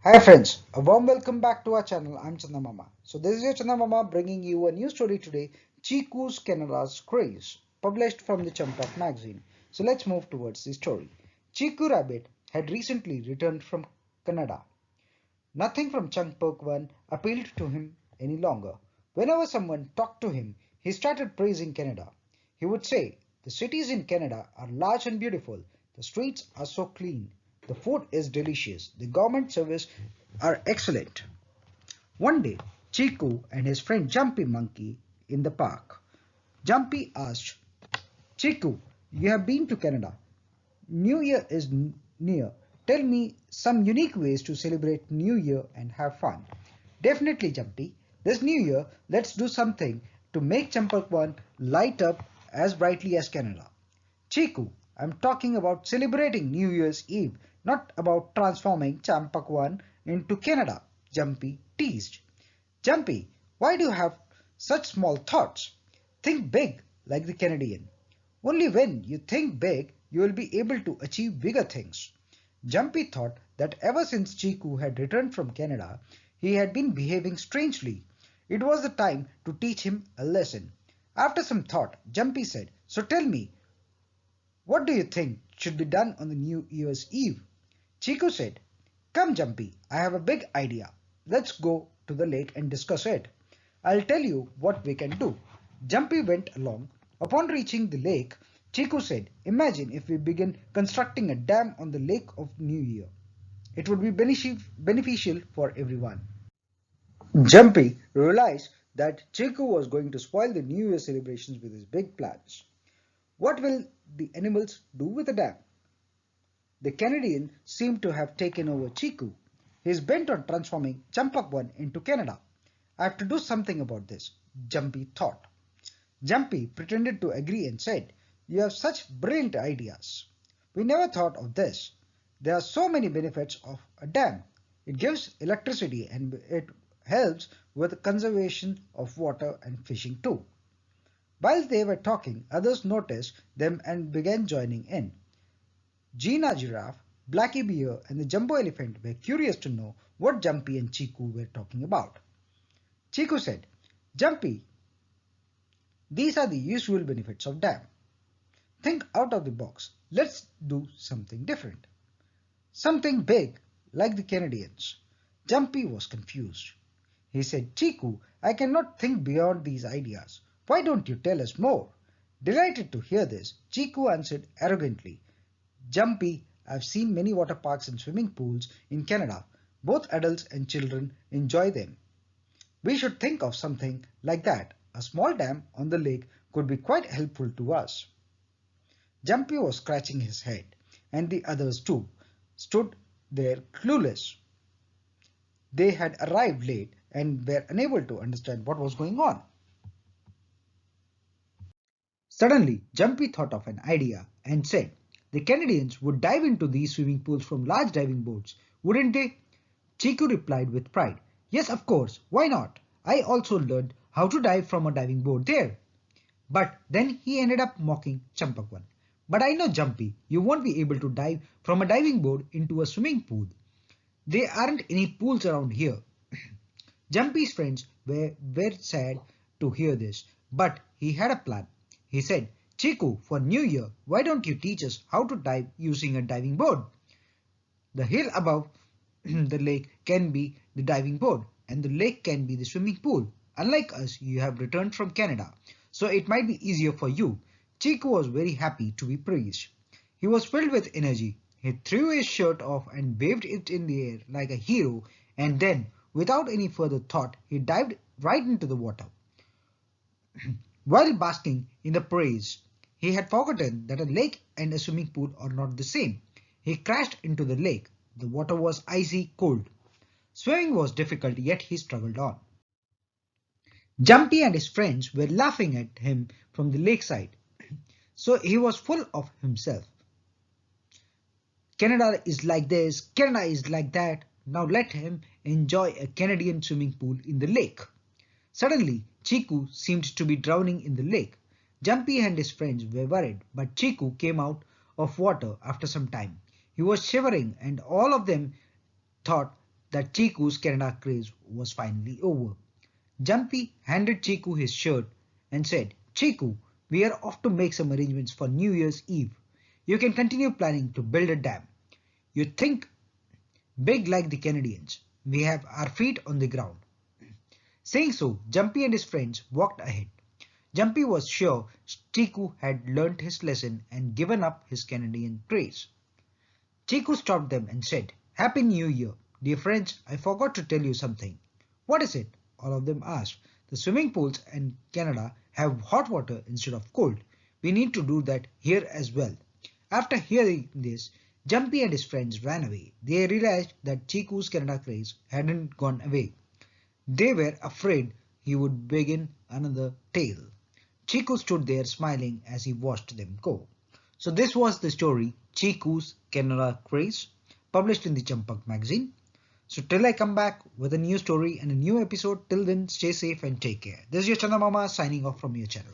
Hi friends, a warm welcome back to our channel. I'm Chandamama. So this is your Chandamama bringing you a new story today, Cheeku's Canada's Craze, published from the Champak magazine. So let's move towards the story. Cheeku Rabbit had recently returned from Canada. Nothing from Champak 1 appealed to him any longer. Whenever someone talked to him, he started praising Canada. He would say, "The cities in Canada are large and beautiful. The streets are so clean. The food is delicious. The government service are excellent." One day, Chiku and his friend Jumpy Monkey in the park. Jumpy asked, "Chiku, you have been to Canada. New Year is near. Tell me some unique ways to celebrate New Year and have fun." "Definitely, Jumpy. This New Year, let's do something to make Champakwan light up as brightly as Canada." "Chiku, I'm talking about celebrating New Year's Eve, not about transforming Champakwan into Canada," Jumpy teased. "Jumpy, why do you have such small thoughts? Think big like the Canadian. Only when you think big, you will be able to achieve bigger things." Jumpy thought that ever since Chiku had returned from Canada, he had been behaving strangely. It was the time to teach him a lesson. After some thought, Jumpy said, "So tell me, what do you think should be done on the New Year's Eve?" Chiku said, "Come, Jumpy, I have a big idea. Let's go to the lake and discuss it. I'll tell you what we can do." Jumpy went along. Upon reaching the lake, Chiku said, "Imagine if we begin constructing a dam on the lake of New Year. It would be beneficial for everyone." Jumpy realized that Chiku was going to spoil the New Year celebrations with his big plans. What will the animals do with the dam? The Canadian seemed to have taken over Chiku. He is bent on transforming Champakwan into Canada. "I have to do something about this," Jumpy thought. Jumpy pretended to agree and said, "You have such brilliant ideas. We never thought of this. There are so many benefits of a dam. It gives electricity and it helps with conservation of water and fishing too." While they were talking, others noticed them and began joining in. Gina Giraffe, Blackie Bear, and the Jumbo Elephant were curious to know what Jumpy and Chiku were talking about. Chiku said, "Jumpy, these are the usual benefits of dam. Think out of the box. Let's do something different. Something big, like the Canadians." Jumpy was confused. He said, "Chiku, I cannot think beyond these ideas. Why don't you tell us more?" Delighted to hear this, Chiku answered arrogantly, "Jumpy, I've seen many water parks and swimming pools in Canada. Both adults and children enjoy them. We should think of something like that. A small dam on the lake could be quite helpful to us." Jumpy was scratching his head, and the others too stood there clueless. They had arrived late and were unable to understand what was going on. Suddenly, Jumpy thought of an idea and said, "The Canadians would dive into these swimming pools from large diving boats, wouldn't they?" Chiku replied with pride, "Yes, of course, why not? I also learned how to dive from a diving board there." But then he ended up mocking Champakwan. "But I know, Jumpy, you won't be able to dive from a diving board into a swimming pool. There aren't any pools around here." Jumpy's friends were very sad to hear this, but he had a plan. He said, "Chiku, for New Year, why don't you teach us how to dive using a diving board? The hill above the lake can be the diving board, and the lake can be the swimming pool. Unlike us, you have returned from Canada, so it might be easier for you." Chiku was very happy to be praised. He was filled with energy. He threw his shirt off and waved it in the air like a hero, and then, without any further thought, he dived right into the water. While basking in the praise, he had forgotten that a lake and a swimming pool are not the same. He crashed into the lake. The water was icy cold. Swimming was difficult, yet he struggled on. Jumpy and his friends were laughing at him from the lakeside, so he was full of himself. "Canada is like this, Canada is like that. Now let him enjoy a Canadian swimming pool in the lake." Suddenly, Chiku seemed to be drowning in the lake. Jumpy and his friends were worried, but Chiku came out of water after some time. He was shivering, and all of them thought that Cheeku's Canada craze was finally over. Jumpy handed Cheeku his shirt and said, Cheeku, we are off to make some arrangements for New Year's Eve. You can continue planning to build a dam. You think big like the Canadians. We have our feet on the ground. Saying so, Jumpy and his friends walked ahead. Jumpy was sure Cheeku had learnt his lesson and given up his Canadian craze. Cheeku stopped them and said, Happy New Year. Dear friends, I forgot to tell you something. What is it? All of them asked. The swimming pools in Canada have hot water instead of cold. We need to do that here as well. After hearing this, Jumpy and his friends ran away. They realized that Cheeku's Canada craze hadn't gone away. They were afraid he would begin another tale. Cheeku stood there smiling as he watched them go. So this was the story Cheeku's Canada Craze, published in the Champak magazine. So till I come back with a new story and a new episode, till then stay safe and take care. This is your Chanda Mama signing off from your channel.